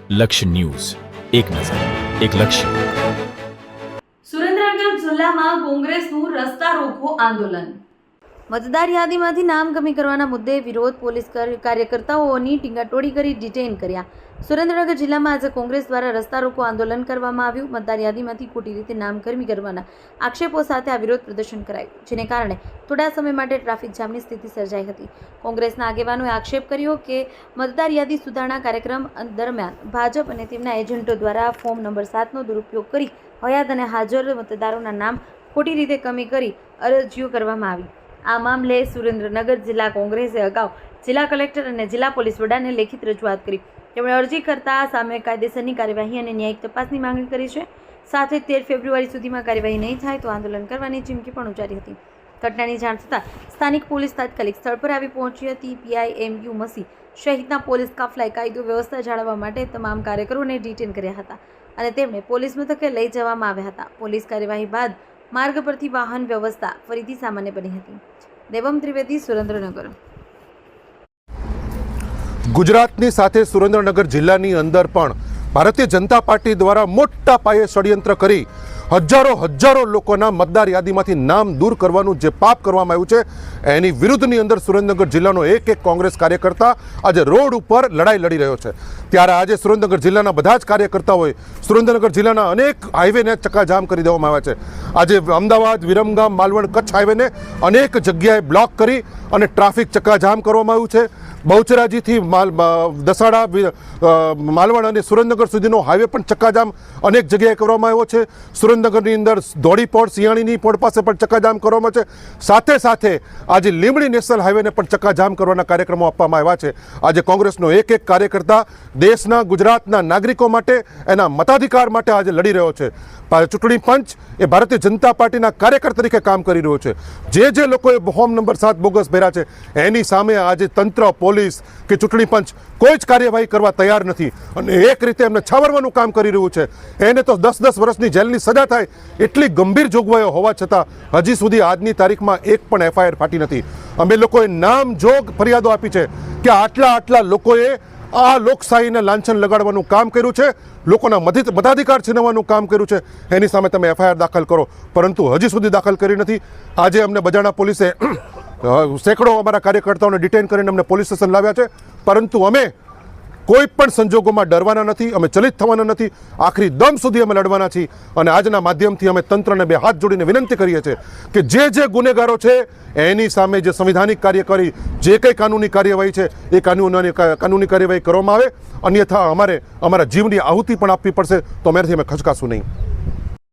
લક્ષ્ય ન્યૂઝ, એક નજર, એક લક્ષ્ય. સુરેન્દ્રનગર જિલ્લામાં કોંગ્રેસનું રસ્તા રોકો આંદોલન. મતદાર યાદીમાંથી નામ કમી કરવાના મુદ્દે વિરોધ. પોલીસ કાર્યકર્તાઓની ટીંગાટોળી કરી ડિટેઇન કર્યા. સુરેન્દ્રનગર જિલ્લામાં આજે કોંગ્રેસ દ્વારા રસ્તા રોકો આંદોલન કરવામાં આવ્યું. મતદાર યાદીમાંથી ખોટી રીતે નામ કમી કરવાના આક્ષેપો સાથે આ વિરોધ પ્રદર્શન કરાયું, જેને કારણે થોડા સમય માટે ટ્રાફિક જામની સ્થિતિ સર્જાઈ હતી. કોંગ્રેસના આગેવાનોએ આક્ષેપ કર્યો કે મતદાર યાદી સુધારણા કાર્યક્રમ દરમિયાન ભાજપ અને તેમના એજન્ટો દ્વારા ફોર્મ નંબર 7નો દુરુપયોગ કરી હયાત અને હાજર મતદારોના નામ ખોટી રીતે કમી કરી અરજીઓ કરવામાં આવી. આ મામલે સુરેન્દ્રનગર જિલ્લા કોંગ્રેસે અગાઉ જિલ્લા કલેક્ટર અને જિલ્લા પોલીસ વડાને લેખિત રજૂઆત કરી. તેમણે અરજી કરતા સામે કાયદેસરની કાર્યવાહી અને ન્યાયિક તપાસની માંગણી કરી છે. સાથે 13 ફેબ્રુઆરી સુધીમાં કાર્યવાહી નહીં થાય તો આંદોલન કરવાની ચીમકી પણ ઉચ્ચારી હતી. ઘટનાની જાણ થતાં સ્થાનિક પોલીસ તાત્કાલિક સ્થળ પર આવી પહોંચી હતી. PIMU મસી સહિતના પોલીસ કાફલાએ કાયદો વ્યવસ્થા જાળવવા માટે તમામ કાર્યકરોને ડિટેન કર્યા હતા અને તેમને પોલીસ મથકે લઈ જવામાં આવ્યા હતા. પોલીસ કાર્યવાહી બાદ માર્ગ પરથી વાહન વ્યવસ્થા ફરીથી સામાન્ય બની હતી. દેવમ ત્રિવેદી, સુરેન્દ્રનગર. ગુજરાતની સાથે સુરેન્દ્રનગર જિલ્લાની અંદર પણ ભારતીય જનતા પાર્ટી દ્વારા મોટા પાયે ષડયંત્ર કરી હજારો લોકોના મતદાર યાદીમાંથી નામ દૂર કરવાનું જે પાપ કરવામાં આવ્યું છે, એની વિરુદ્ધની અંદર સુરેન્દ્રનગર જિલ્લાનો એક કોંગ્રેસ કાર્યકર્તા આજે રોડ ઉપર લડાઈ લડી રહ્યો છે. ત્યારે આજે સુરેન્દ્રનગર જિલ્લાના બધા જ કાર્યકર્તાઓએ સુરેન્દ્રનગર જિલ્લાના અનેક હાઈવેને ચક્કાજામ કરી દેવામાં આવ્યા છે. આજે અમદાવાદ, વિરમગામ, માલવણ, કચ્છ હાઈવેને અનેક જગ્યાએ બ્લોક કરી અને ટ્રાફિક ચક્કાજામ કરવામાં આવ્યું છે. બહુચરાજીથી દસાડા, માલવણ અને સુરેન્દ્રનગર સુધીનો હાઈવે પણ ચક્કાજામ અનેક જગ્યાએ કરવામાં આવ્યો છે. સુરેન્દ્રનગરની અંદર ધોળીપોળ, સિયાણીની પોળ પાસે પણ ચક્કાજામ કરવામાં છે. સાથે આજે લીંબડી નેશનલ હાઈવેને પણ ચક્કાજામ કરવાના કાર્યક્રમો આપવામાં આવ્યા છે. આજે કોંગ્રેસનો એક કાર્યકર્તા દેશના, ગુજરાતના નાગરિકો માટે, એના મતાધિકાર માટે આજે લડી રહ્યો છે. ચૂંટણી પંચ એ ભારતીય જનતા પાર્ટીના કાર્યકર તરીકે કામ કરી રહ્યો છે. જે લોકોએ ફોર્મ નંબર 7 બોગસ ભર્યા છે એની સામે આજે તંત્ર, પોલીસ કે ચૂંટણી પંચ કોઈ જ કાર્યવાહી કરવા તૈયાર નથી અને એક રીતે એમને છાવરવાનું કામ કરી રહ્યું છે. એને તો 10 વર્ષની જેલની સજા થાય એટલી ગંભીર જોગવાઈઓ હોવા છતાં હજી સુધી આજની તારીખમાં એક પણ FIR ફાટી નથી. અમે લોકોએ નામજોગ ફરિયાદો આપી છે કે આટલા લોકોએ આ લોકશાહીને લાંછન લગાડવાનું કામ કર્યું છે, લોકોના મતાધિકાર છીનવવાનું કામ કર્યું છે. એની સામે તમે FIR દાખલ કરો, પરંતુ હજી સુધી દાખલ કરી નથી. આજે અમને બજાણા પોલીસે સેંકડો અમારા કાર્યકર્તાઓને ડિટેન કરીને અમને પોલીસ સ્ટેશન લાવ્યા છે, પરંતુ અમે કોઈ પણ સંજોગોમાં ડરવાના નથી, અમે ચલિત થવાના નથી. આખરી દમ સુધી અમે લડવાના છીએ અને આજના માધ્યમથી અમે તંત્રને 2 હાથ જોડીને વિનંતી કરીએ છીએ કે જે ગુનેગારો છે એની સામે જે સંવિધાનિક કાર્ય કરી જે કંઈ કાનૂની કાર્યવાહી છે એ કાનૂની કાર્યવાહી કરવામાં આવે. અન્યથા અમારે અમારા જીવની આહુતિ પણ આપવી પડશે તો અમે ખચકાશું નહીં.